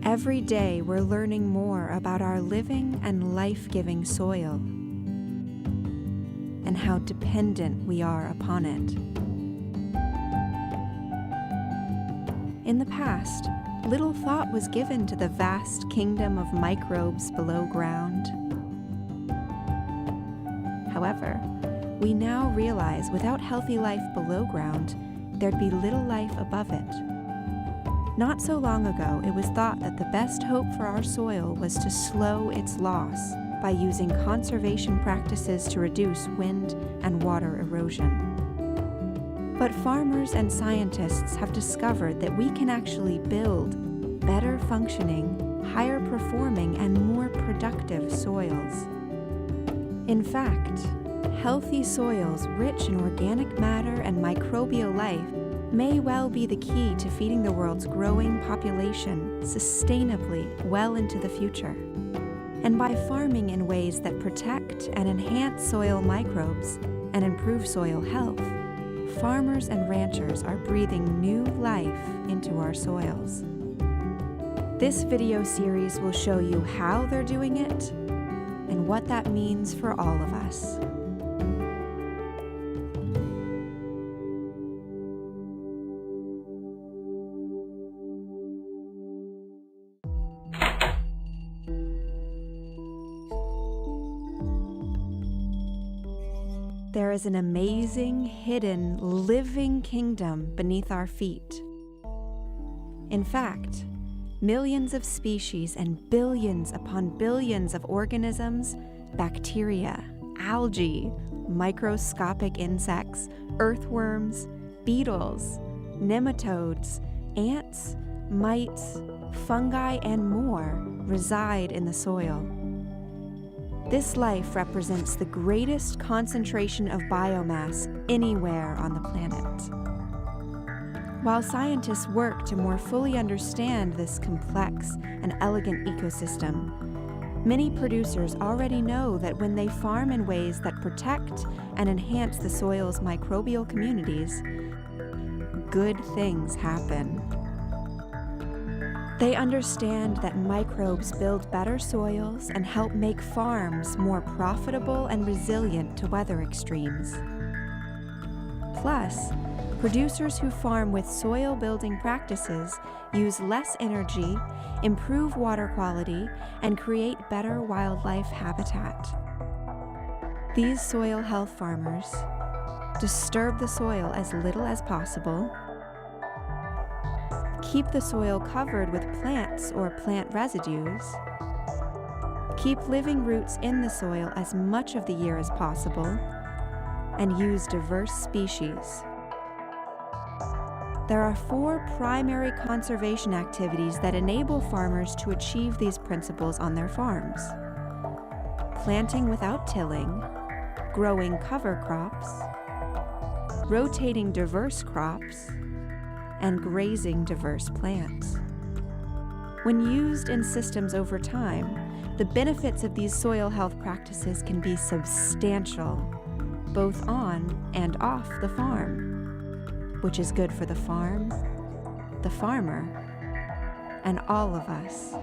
Every day we're learning more about our living and life-giving soil and how dependent we are upon it. In the past, little thought was given to the vast kingdom of microbes below ground. However, we now realize without healthy life below ground, there'd be little life above it. Not so long ago, it was thought that the best hope for our soil was to slow its loss by using conservation practices to reduce wind and water erosion. But farmers and scientists have discovered that we can actually build better functioning, higher performing, and more productive soils. In fact, healthy soils rich in organic matter and microbial life may well be the key to feeding the world's growing population sustainably well into the future. And by farming in ways that protect and enhance soil microbes and improve soil health, farmers and ranchers are breathing new life into our soils. This video series will show you how they're doing it and what that means for all of us. There is an amazing, hidden, living kingdom beneath our feet. In fact, millions of species and billions upon billions of organisms, bacteria, algae, microscopic insects, earthworms, beetles, nematodes, ants, mites, fungi, and more reside in the soil. This life represents the greatest concentration of biomass anywhere on the planet. While scientists work to more fully understand this complex and elegant ecosystem, many producers already know that when they farm in ways that protect and enhance the soil's microbial communities, good things happen. They understand that microbes build better soils and help make farms more profitable and resilient to weather extremes. Plus, producers who farm with soil-building practices use less energy, improve water quality, and create better wildlife habitat. These soil health farmers disturb the soil as little as possible, keep the soil covered with plants or plant residues, keep living roots in the soil as much of the year as possible, and use diverse species. There are 4 primary conservation activities that enable farmers to achieve these principles on their farms: planting without tilling, growing cover crops, rotating diverse crops, and grazing diverse plants. When used in systems over time, the benefits of these soil health practices can be substantial, both on and off the farm, which is good for the farm, the farmer, and all of us.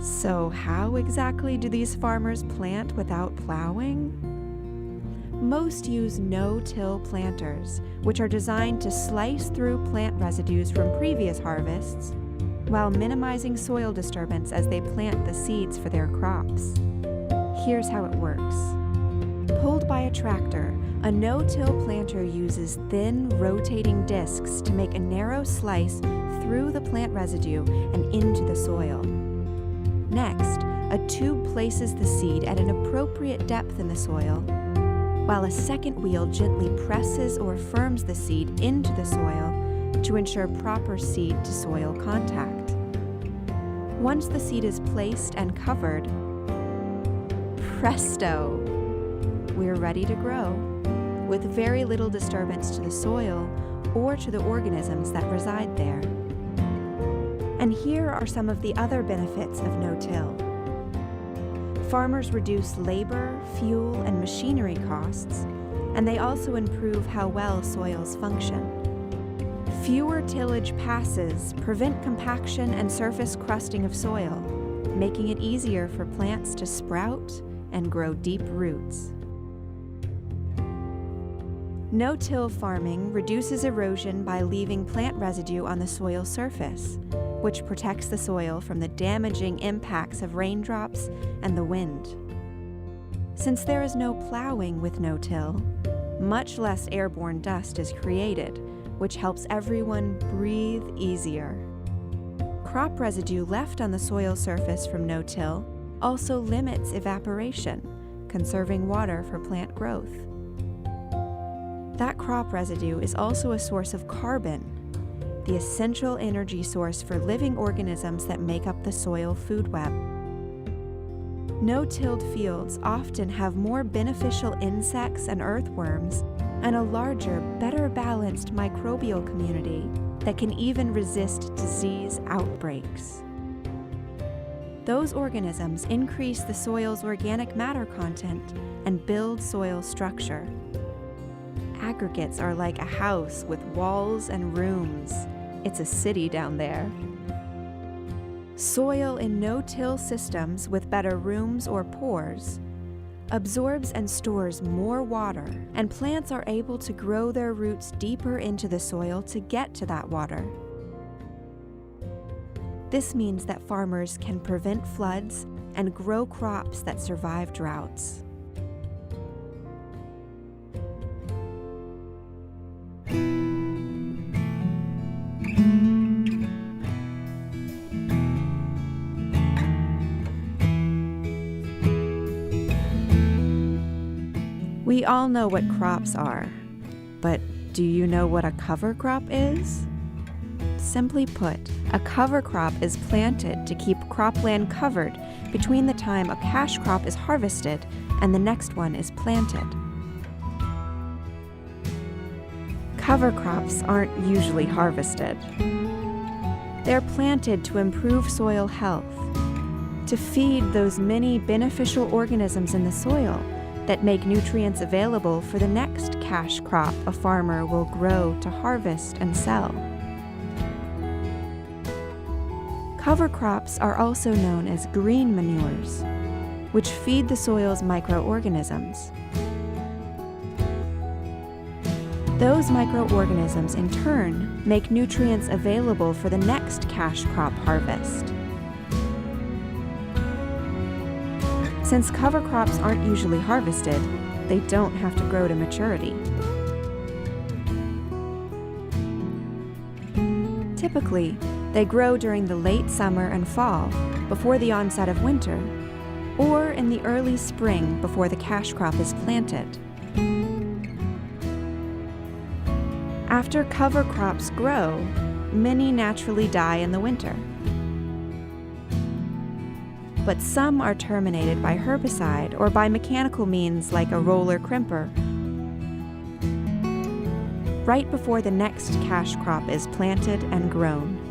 So how exactly do these farmers plant without plowing? Most use no-till planters, which are designed to slice through plant residues from previous harvests while minimizing soil disturbance as they plant the seeds for their crops. Here's how it works. Pulled by a tractor, a no-till planter uses thin, rotating discs to make a narrow slice through the plant residue and into the soil. Next, a tube places the seed at an appropriate depth in the soil, while a second wheel gently presses or firms the seed into the soil to ensure proper seed-to-soil contact. Once the seed is placed and covered, presto! We're ready to grow, with very little disturbance to the soil or to the organisms that reside there. And here are some of the other benefits of no-till. Farmers reduce labor, fuel, and machinery costs, and they also improve how well soils function. Fewer tillage passes prevent compaction and surface crusting of soil, making it easier for plants to sprout and grow deep roots. No-till farming reduces erosion by leaving plant residue on the soil surface, which protects the soil from the damaging impacts of raindrops and the wind. Since there is no plowing with no-till, much less airborne dust is created, which helps everyone breathe easier. Crop residue left on the soil surface from no-till also limits evaporation, conserving water for plant growth. That crop residue is also a source of carbon, the essential energy source for living organisms that make up the soil food web. No-tilled fields often have more beneficial insects and earthworms and a larger, better balanced microbial community that can even resist disease outbreaks. Those organisms increase the soil's organic matter content and build soil structure. Aggregates are like a house with walls and rooms. It's a city down there. Soil in no-till systems with better rooms or pores absorbs and stores more water, and plants are able to grow their roots deeper into the soil to get to that water. This means that farmers can prevent floods and grow crops that survive droughts. We all know what crops are, but do you know what a cover crop is? Simply put, a cover crop is planted to keep cropland covered between the time a cash crop is harvested and the next one is planted. Cover crops aren't usually harvested. They're planted to improve soil health, to feed those many beneficial organisms in the soil that make nutrients available for the next cash crop a farmer will grow to harvest and sell. Cover crops are also known as green manures, which feed the soil's microorganisms. Those microorganisms, in turn, make nutrients available for the next cash crop harvest. Since cover crops aren't usually harvested, they don't have to grow to maturity. Typically, they grow during the late summer and fall, before the onset of winter, or in the early spring before the cash crop is planted. After cover crops grow, many naturally die in the winter. But some are terminated by herbicide or by mechanical means like a roller crimper, right before the next cash crop is planted and grown.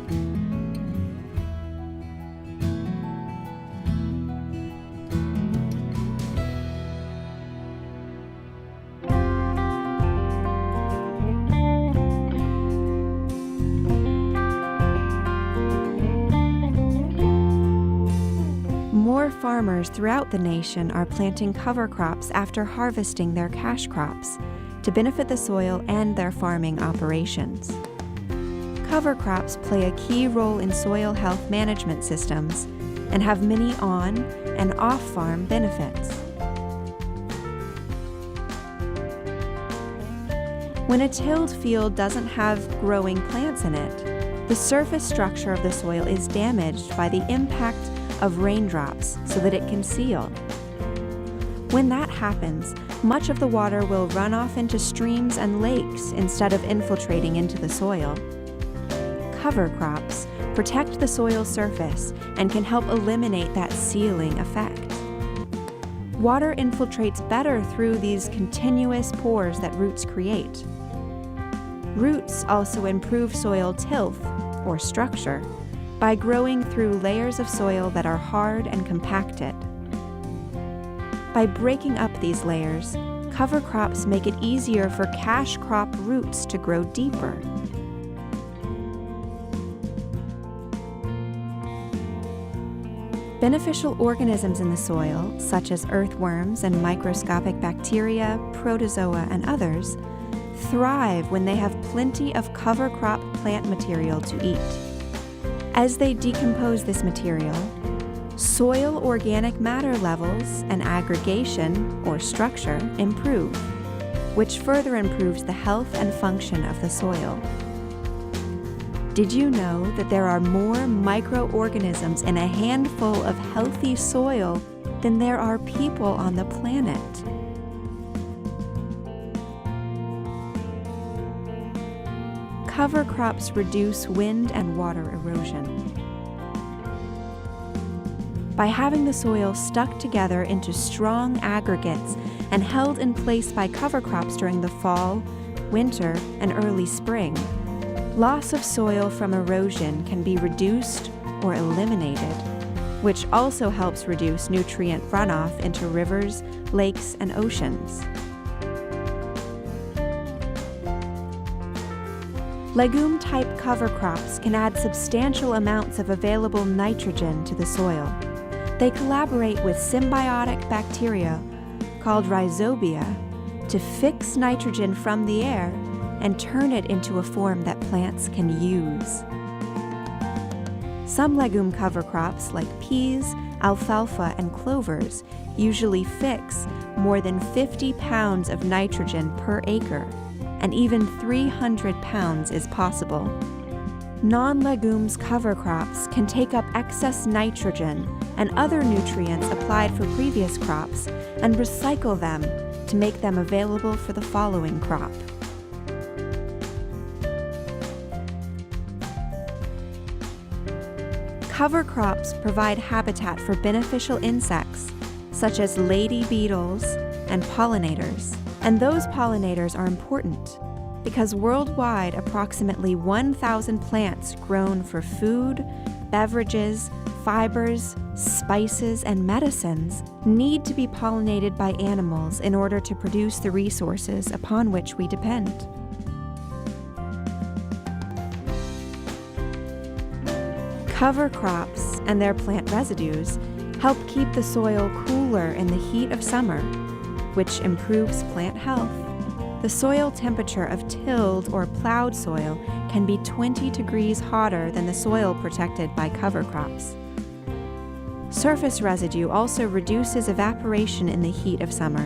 More farmers throughout the nation are planting cover crops after harvesting their cash crops to benefit the soil and their farming operations. Cover crops play a key role in soil health management systems and have many on- and off-farm benefits. When a tilled field doesn't have growing plants in it, the surface structure of the soil is damaged by the impact of raindrops so that it can seal. When that happens, much of the water will run off into streams and lakes instead of infiltrating into the soil. Cover crops protect the soil surface and can help eliminate that sealing effect. Water infiltrates better through these continuous pores that roots create. Roots also improve soil tilth, or structure, by growing through layers of soil that are hard and compacted. By breaking up these layers, cover crops make it easier for cash crop roots to grow deeper. Beneficial organisms in the soil, such as earthworms and microscopic bacteria, protozoa, and others, thrive when they have plenty of cover crop plant material to eat. As they decompose this material, soil organic matter levels and aggregation, or structure, improve, which further improves the health and function of the soil. Did you know that there are more microorganisms in a handful of healthy soil than there are people on the planet? Cover crops reduce wind and water erosion. By having the soil stuck together into strong aggregates and held in place by cover crops during the fall, winter, and early spring, loss of soil from erosion can be reduced or eliminated, which also helps reduce nutrient runoff into rivers, lakes, and oceans. Legume-type cover crops can add substantial amounts of available nitrogen to the soil. They collaborate with symbiotic bacteria called rhizobia to fix nitrogen from the air and turn it into a form that plants can use. Some legume cover crops like peas, alfalfa, and clovers usually fix more than 50 pounds of nitrogen per acre, and even 300 pounds is possible. Non-legumes cover crops can take up excess nitrogen and other nutrients applied for previous crops and recycle them to make them available for the following crop. Cover crops provide habitat for beneficial insects, such as lady beetles and pollinators. And those pollinators are important because worldwide approximately 1,000 plants grown for food, beverages, fibers, spices, and medicines need to be pollinated by animals in order to produce the resources upon which we depend. Cover crops and their plant residues help keep the soil cooler in the heat of summer, which improves plant health. The soil temperature of tilled or plowed soil can be 20 degrees hotter than the soil protected by cover crops. Surface residue also reduces evaporation in the heat of summer.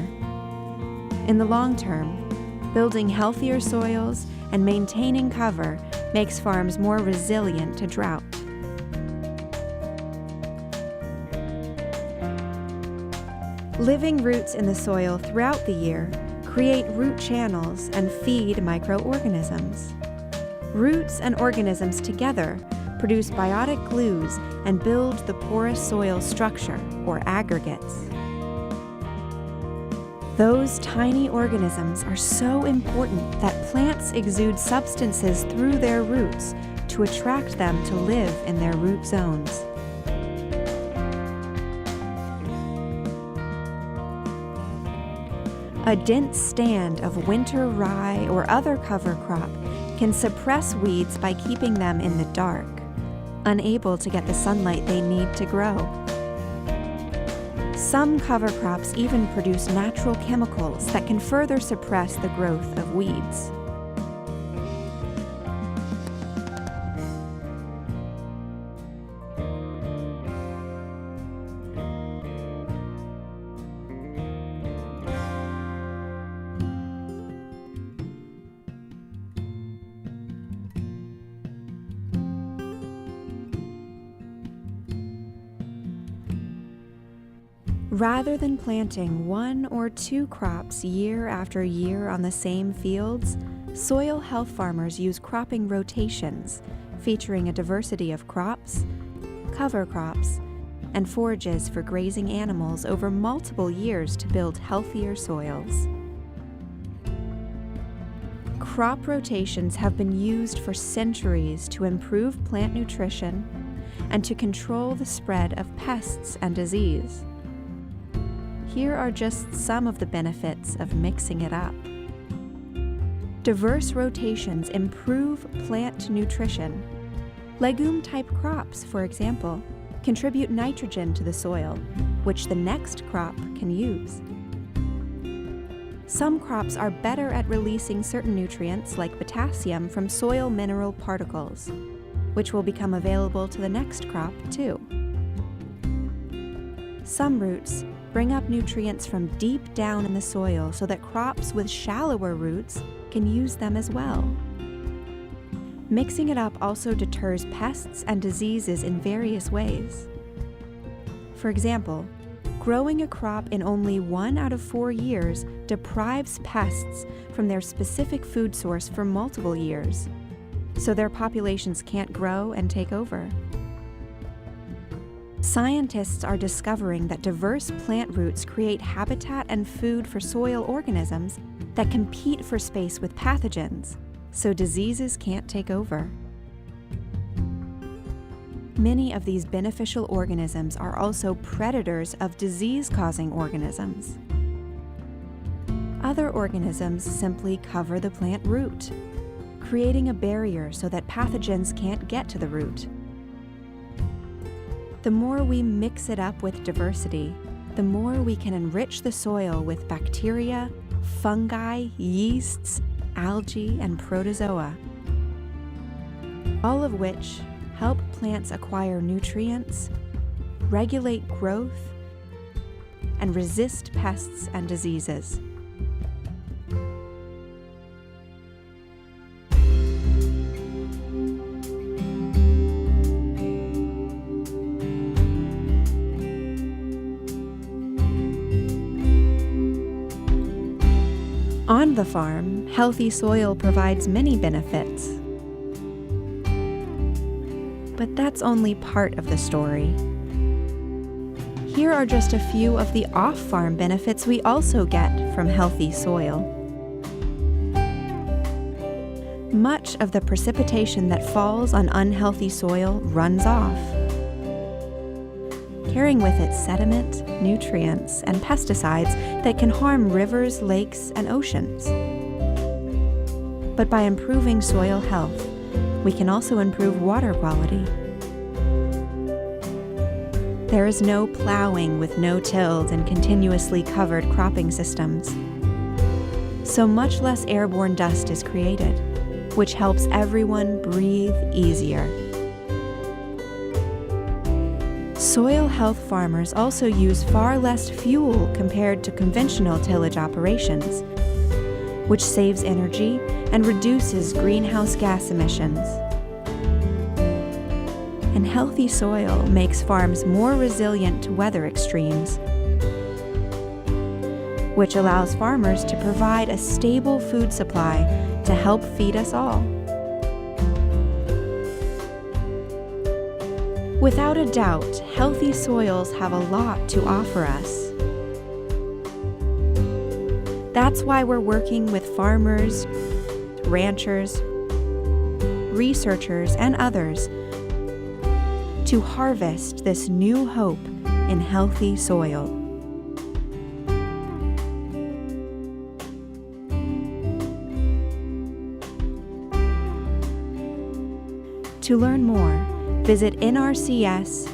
In the long term, building healthier soils and maintaining cover makes farms more resilient to drought. Living roots in the soil throughout the year create root channels and feed microorganisms. Roots and organisms together produce biotic glues and build the porous soil structure, or aggregates. Those tiny organisms are so important that plants exude substances through their roots to attract them to live in their root zones. A dense stand of winter rye or other cover crop can suppress weeds by keeping them in the dark, unable to get the sunlight they need to grow. Some cover crops even produce natural chemicals that can further suppress the growth of weeds. Rather than planting 1 or 2 crops year after year on the same fields, soil health farmers use cropping rotations, featuring a diversity of crops, cover crops, and forages for grazing animals over multiple years to build healthier soils. Crop rotations have been used for centuries to improve plant nutrition and to control the spread of pests and disease. Here are just some of the benefits of mixing it up. Diverse rotations improve plant nutrition. Legume-type crops, for example, contribute nitrogen to the soil, which the next crop can use. Some crops are better at releasing certain nutrients like potassium from soil mineral particles, which will become available to the next crop too. Some roots bring up nutrients from deep down in the soil so that crops with shallower roots can use them as well. Mixing it up also deters pests and diseases in various ways. For example, growing a crop in only 1 out of 4 years deprives pests from their specific food source for multiple years, so their populations can't grow and take over. Scientists are discovering that diverse plant roots create habitat and food for soil organisms that compete for space with pathogens, so diseases can't take over. Many of these beneficial organisms are also predators of disease-causing organisms. Other organisms simply cover the plant root, creating a barrier so that pathogens can't get to the root. The more we mix it up with diversity, the more we can enrich the soil with bacteria, fungi, yeasts, algae, and protozoa, all of which help plants acquire nutrients, regulate growth, and resist pests and diseases. On the farm, healthy soil provides many benefits. But that's only part of the story. Here are just a few of the off-farm benefits we also get from healthy soil. Much of the precipitation that falls on unhealthy soil runs off, carrying with it sediment, nutrients, and pesticides that can harm rivers, lakes, and oceans. But by improving soil health, we can also improve water quality. There is no plowing with no-tilled and continuously covered cropping systems, so much less airborne dust is created, which helps everyone breathe easier. Soil health farmers also use far less fuel compared to conventional tillage operations, which saves energy and reduces greenhouse gas emissions. And healthy soil makes farms more resilient to weather extremes, which allows farmers to provide a stable food supply to help feed us all. Without a doubt, healthy soils have a lot to offer us. That's why we're working with farmers, ranchers, researchers, and others to harvest this new hope in healthy soil. To learn more, visit nrcs.usda.gov.